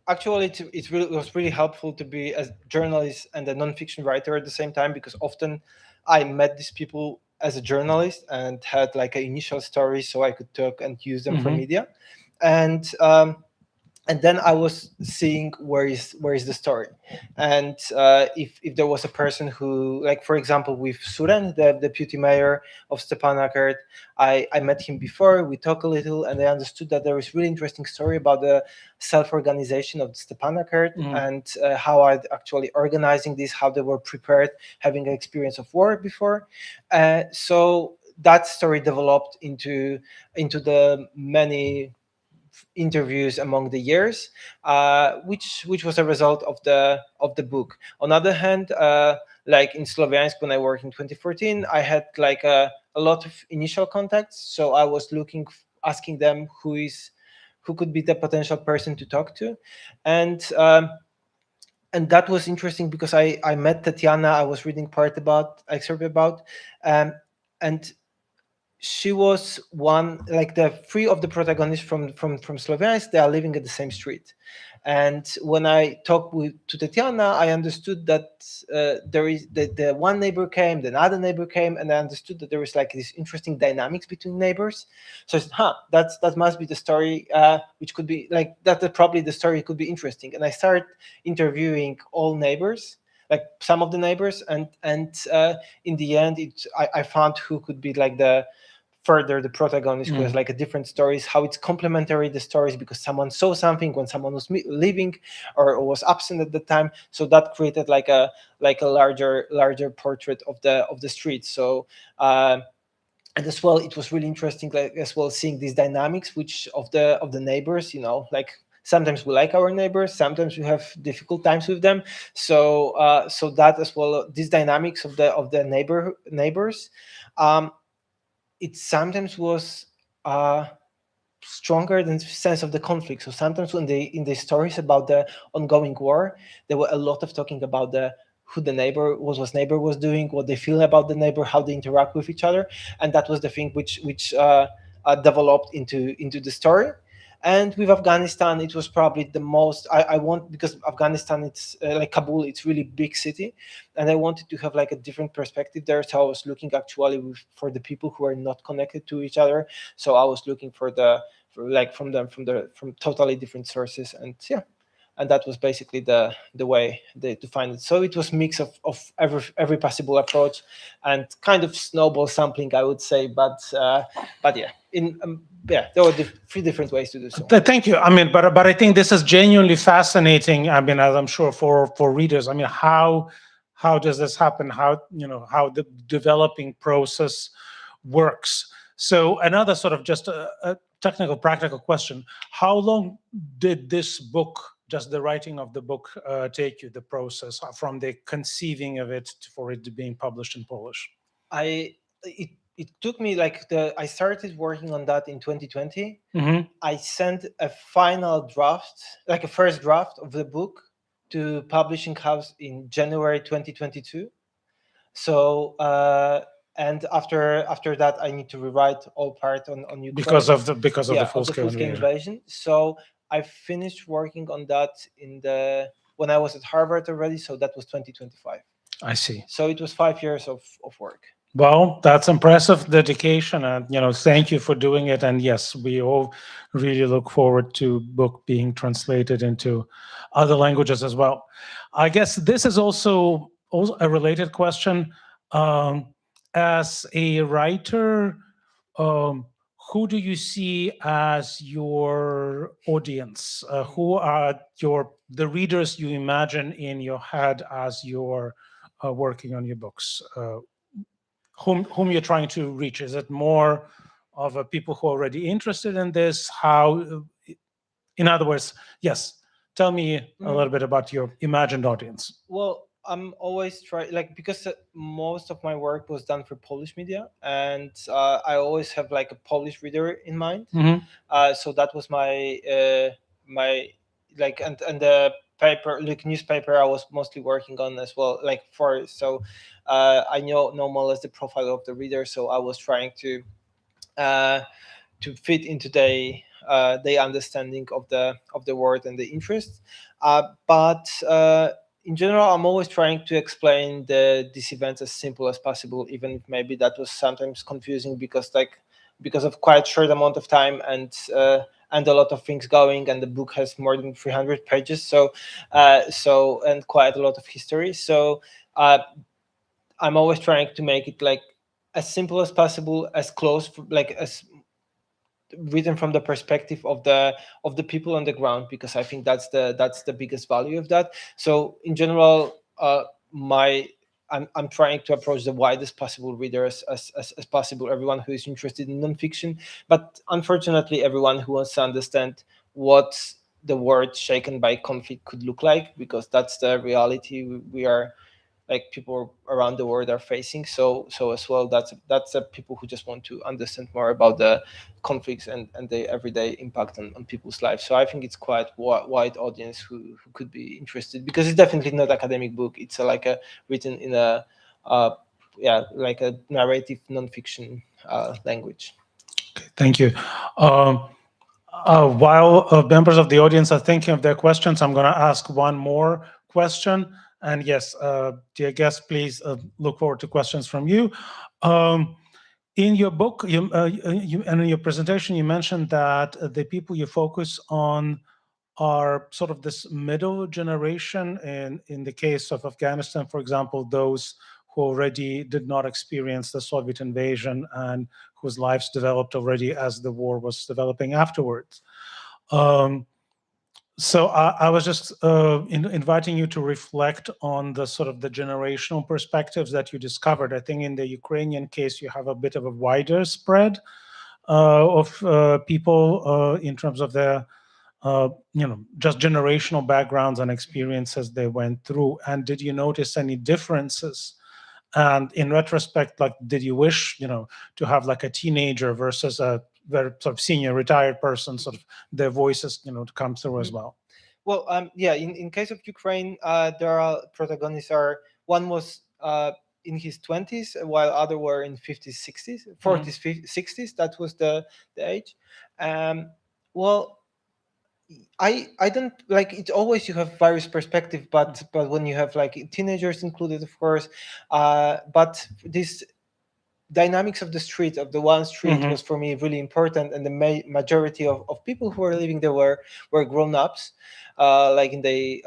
actually, it was really helpful to be a journalist and a nonfiction writer at the same time, because often I met these people as a journalist and had like an initial story, so I could talk and use them for media, and then I was seeing where is the story, and if there was a person who, like for example with Suren, the deputy mayor of Stepanakert, I met him before, we talked a little, and I understood that there was really interesting story about the self-organization of Stepanakert and how are they actually organizing this, how they were prepared, having an experience of war before. So that story developed into the many interviews among the years, which was a result of the book. On the other hand, like in Sloviansk, when I worked in 2014, I had like a lot of initial contacts, so I was asking them who could be the potential person to talk to, and that was interesting because I met Tatiana. I was reading excerpt about, and she was one, like the three of the protagonists from Sloviansk, they are living at the same street. And when I talked to Tatiana, I understood that there is the one neighbor came, then another neighbor came, and I understood that there was like this interesting dynamics between neighbors. So I said, that must be the story, which could be like that. Probably the story could be interesting. And I started interviewing all neighbors, like some of the neighbors, and in the end, I found who could be like the protagonist, who has like a different stories, how it's complementary the stories, because someone saw something when someone was leaving or was absent at the time. So that created like a larger portrait of the street. So and as well, it was really interesting, like as well, seeing these dynamics which of the neighbors, like sometimes we like our neighbors, sometimes we have difficult times with them. So so that as well, these dynamics of the neighbors, it sometimes was stronger than the sense of the conflict. So sometimes when in the stories about the ongoing war, there were a lot of talking about who the neighbor was, what neighbor was doing, what they feel about the neighbor, how they interact with each other, and that was the thing which developed into the story. And with Afghanistan, it was probably the most I want, because Afghanistan, it's like Kabul, it's really big city, and I wanted to have like a different perspective there. So I was looking actually for the people who are not connected to each other. So I was looking from totally different sources, and yeah, and that was basically the way to find it. So it was mix of every possible approach and kind of snowball sampling, I would say, but yeah, there were three different ways to do so. Thank you. I mean, but I think this is genuinely fascinating. I mean, as I'm sure for readers. I mean, how does this happen? How the developing process works. So another sort of just a technical, practical question: how long did this book, just the writing of the book, take you? The process from the conceiving of it for it being published in Polish? It took me like I started working on that in 2020. I sent a final draft, like a first draft of the book, to publishing house in January 2022. So and after that, I need to rewrite all part on Ukraine because of the full-scale invasion. So I finished working on that when I was at Harvard already. So that was 2025. I see. So it was 5 years of work. Well, that's impressive dedication, and thank you for doing it. And yes, we all really look forward to book being translated into other languages as well. I guess this is also a related question. As a writer, who do you see as your audience? Who are the readers you imagine in your head as you're working on your books? Whom you're trying to reach? Is it more of people who are already interested in this? How, in other words, yes, tell me a little bit about your imagined audience. Well, I'm always trying, like, because most of my work was done for Polish media, and I always have like a Polish reader in mind. So that was my like, and the paper, like newspaper, I was mostly working on as well, like for, so I know more or less the profile of the reader, so I was trying to fit into the understanding of the word and the interest, but in general, I'm always trying to explain these events as simple as possible, even if maybe that was sometimes confusing because of quite short amount of time and a lot of things going, and the book has more than 300 pages, so and quite a lot of history. So I'm always trying to make it like as simple as possible, as close, like as written from the perspective of the people on the ground, because I think that's the biggest value of that. So in general, I'm trying to approach the widest possible readers as possible, everyone who is interested in nonfiction, but unfortunately everyone who wants to understand what the world shaken by conflict could look like, because that's the reality we are, like, people around the world are facing. So as well, that's people who just want to understand more about the conflicts and the everyday impact on people's lives. So I think it's quite wide audience who could be interested, because it's definitely not academic book. It's like a written in a like a narrative nonfiction language. Okay, thank you. While members of the audience are thinking of their questions, I'm going to ask one more question. And yes, dear guests, please look forward to questions from you. In your book, and in your presentation, you mentioned that the people you focus on are sort of this middle generation. In the case of Afghanistan, for example, those who already did not experience the Soviet invasion and whose lives developed already as the war was developing afterwards. So I was just inviting you to reflect on the sort of the generational perspectives that you discovered. I think in the Ukrainian case, you have a bit of a wider spread of people in terms of their, just generational backgrounds and experiences they went through. And did you notice any differences? And in retrospect, like, did you wish, to have like a teenager versus a very sort of senior retired person, sort of their voices, to come through as well? Well, yeah, in case of Ukraine, there are protagonists one was in his 20s, while other were in 50s, 60s, 40s, 60s. That was the age. Well, I don't like it. Always you have various perspectives, but when you have like teenagers included, of course, but this dynamics of the street, of the one street, was for me really important, and the majority of people who were living there were grown-ups, like in the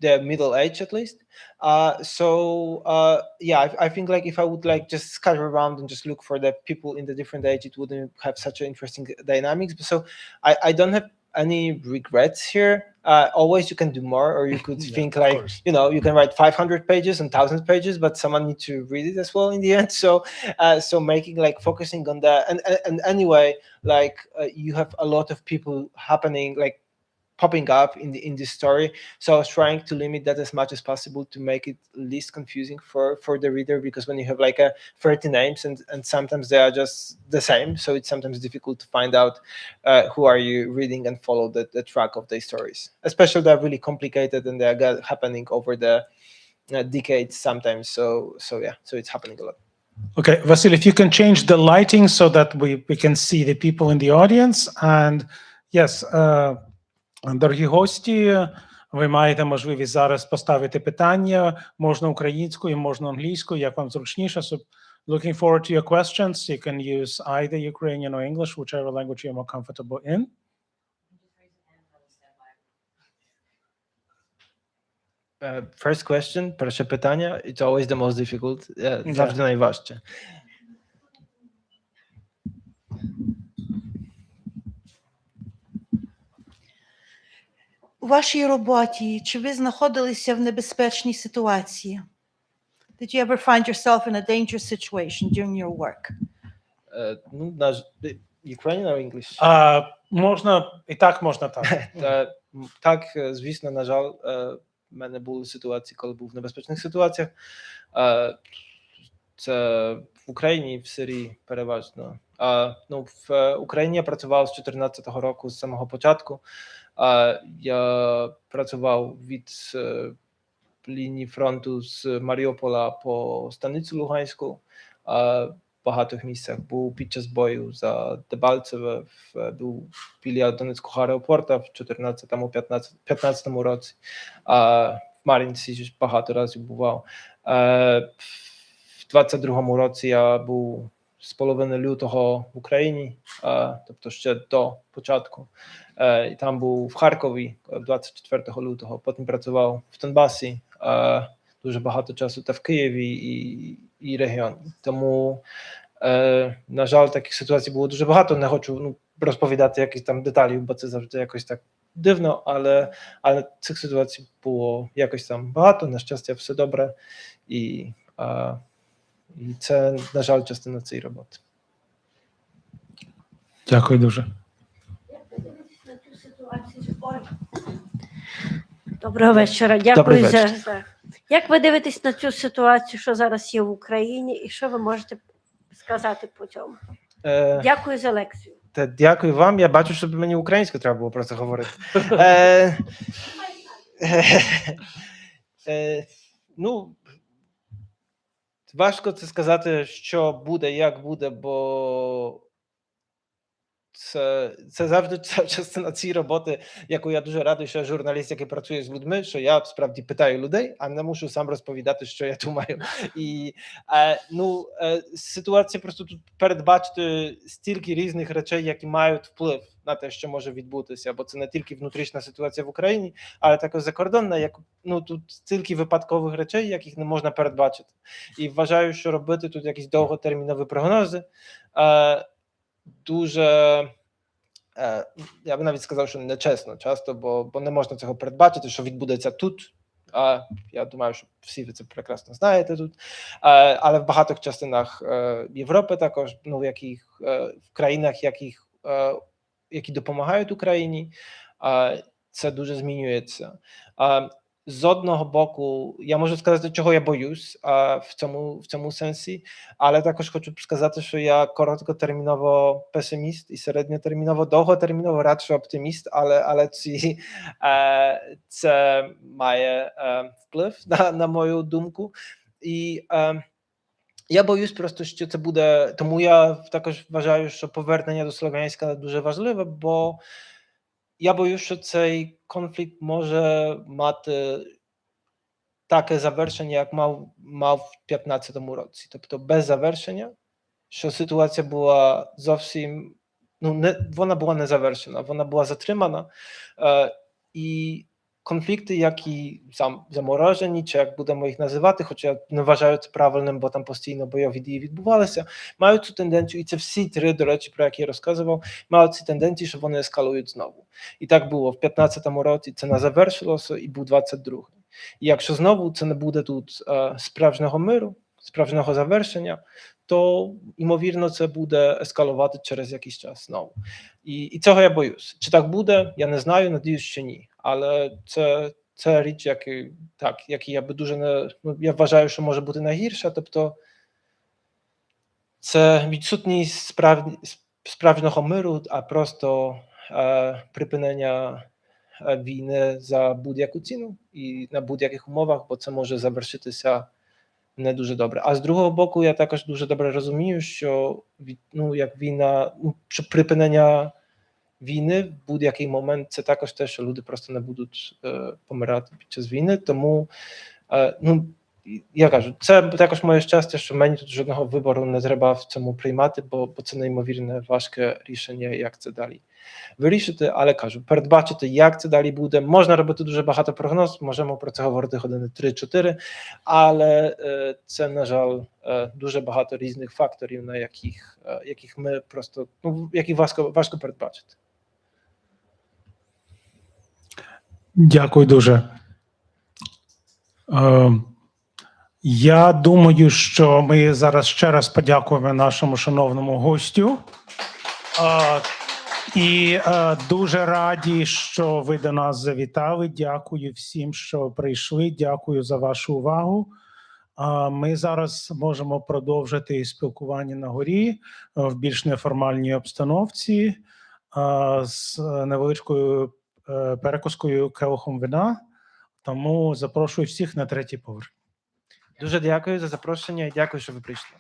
middle age at least. Yeah, I think like if I would like just scatter around and just look for the people in the different age, it wouldn't have such an interesting dynamics. So I don't have any regrets here. Always you can do more, or you could think like, you can write 500 pages and 1,000 pages, but someone needs to read it as well in the end. So making like focusing on that, and anyway, like you have a lot of people happening, like popping up in this story. So I was trying to limit that as much as possible to make it least confusing for the reader, because when you have like 30 names and sometimes they are just the same, so it's sometimes difficult to find out who are you reading and follow the track of the stories, especially they're really complicated and they're happening over the decades sometimes. So yeah, so it's happening a lot. Okay, Vasil, if you can change the lighting so that we can see the people in the audience. And yes, дорогі гості, ви маєте можливість зараз поставити питання, можна українською, можна англійською, як вам зручніше. So looking forward to your questions. You can use either Ukrainian or English, whichever language you're more comfortable in. First question, pierwsze pytanie, it's always the most difficult, zawsze najważniejsze. У вашій роботі, чи ви знаходилися в небезпечній ситуації? Did you ever find yourself in a dangerous situation during your work? Ukrainian or English? Можна і так, можна так. Так, звісно, на жаль, в мене були ситуації, коли був в небезпечних ситуаціях. Це в Україні, в Сирії переважно. В Україні я працював з 2014 року, з самого початку. Я працював від лінії фронту з Маріуполя по станицю Луганську. В багатьох місцях був під час бою за Дебальцеве, був біля Донецького аеропорту в 2014-2015 році. В Мар'їнці багато разів бував. В 22-му році я був з половини лютого в Україні, тобто ще до початку. І там був в Харкові 24 лютого, потім працював в Донбасі дуже багато часу, та в Києві і регіоні. Тому, на жаль, таких ситуацій було дуже багато. Не хочу розповідати якісь там деталі, бо це завжди якось так дивно, але цих ситуацій було якось там багато. На щастя, все добре. І це, на жаль, частина цієї роботи. Дякую дуже. Доброго вечора. Дякую за. Як ви дивитесь на цю ситуацію, що зараз є в Україні, і що ви можете сказати по цьому? Дякую за лекцію. Дякую вам. Я бачу, що мені українською треба було про це говорити. Важко це сказати, що буде, як буде, бо це завжди частина цієї роботи, яку я дуже радий, що я журналіст, який працює з людьми, що я справді питаю людей, а не мушу сам розповідати, що я думаю. І ситуація просто тут передбачити стільки різних речей, які мають вплив на те, що може відбутися, бо це не тільки внутрішня ситуація в Україні, але також закордонна, як тут стільки випадкових речей, яких не можна передбачити. І вважаю, що робити тут якісь довготермінові прогнози дуже, я б навіть сказав, що нечесно часто, бо не можна цього передбачити, що відбудеться тут. Я думаю, що всі ви це прекрасно знаєте тут. Але в багатьох частинах Європи також, в країнах, які допомагають Україні, це дуже змінюється. З одного боку, я можу сказати, чого я боюсь в цьому сенсі, але також хочу сказати, що я короткотерміново песиміст і середньотерміново, довготерміново радше оптиміст, але це має вплив на мою думку. І я боюсь просто, що це буде, тому я також вважаю, що повернення до Слов'янська дуже важливе, бо я боюсь, що цей конфлікт може мати таке завершення, як мав в 2015 році. Тобто без завершення, що ситуація була зовсім, вона була не завершена, вона була затримана. І конфлікти, які заморожені, чи як будемо їх називати, хоча я не вважаю це правильним, бо там постійно бойові дії відбувалися, мають цю тенденцію, і це всі три, до речі, про які я розказував, мають ці тенденції, що вони ескалують знову. І так було в 2015 році, це не завершилося, і був 22-й. І якщо знову це не буде тут справжнього миру, справжнього завершення, то, ймовірно, це буде ескалувати через якийсь час знову. І цього я боюсь. Чи так буде, я не знаю, надіюсь, що ні. Але це річ, який я би дуже не... я вважаю, що може бути найгірша. Тобто це відсутність справжнього миру, а просто припинення війни за будь-яку ціну і на будь-яких умовах, бо це може завершитися не дуже добре. А з другого боку, я також дуже добре розумію, що як війна, що припинення війни в будь-який момент це також те, що люди просто не будуть помирати під час війни. Тому, я кажу, це також моє щастя, що мені тут жодного вибору не треба в цьому приймати, бо це неймовірне важке рішення, як це далі вирішити. Але кажу, передбачити, як це далі буде. Можна робити дуже багато прогноз, можемо про це говорити години 3-4, але це, на жаль, дуже багато різних факторів, на яких ми просто, які важко передбачити. Дякую дуже. Я думаю, що ми зараз ще раз подякуємо нашому шановному гостю. І дуже раді, що ви до нас завітали. Дякую всім, що прийшли. Дякую за вашу увагу. Ми зараз можемо продовжити спілкування на горі в більш неформальній обстановці з невеличкою перекускою келихом вина. Тому запрошую всіх на третій поверх. Дуже дякую за запрошення і дякую, що ви прийшли.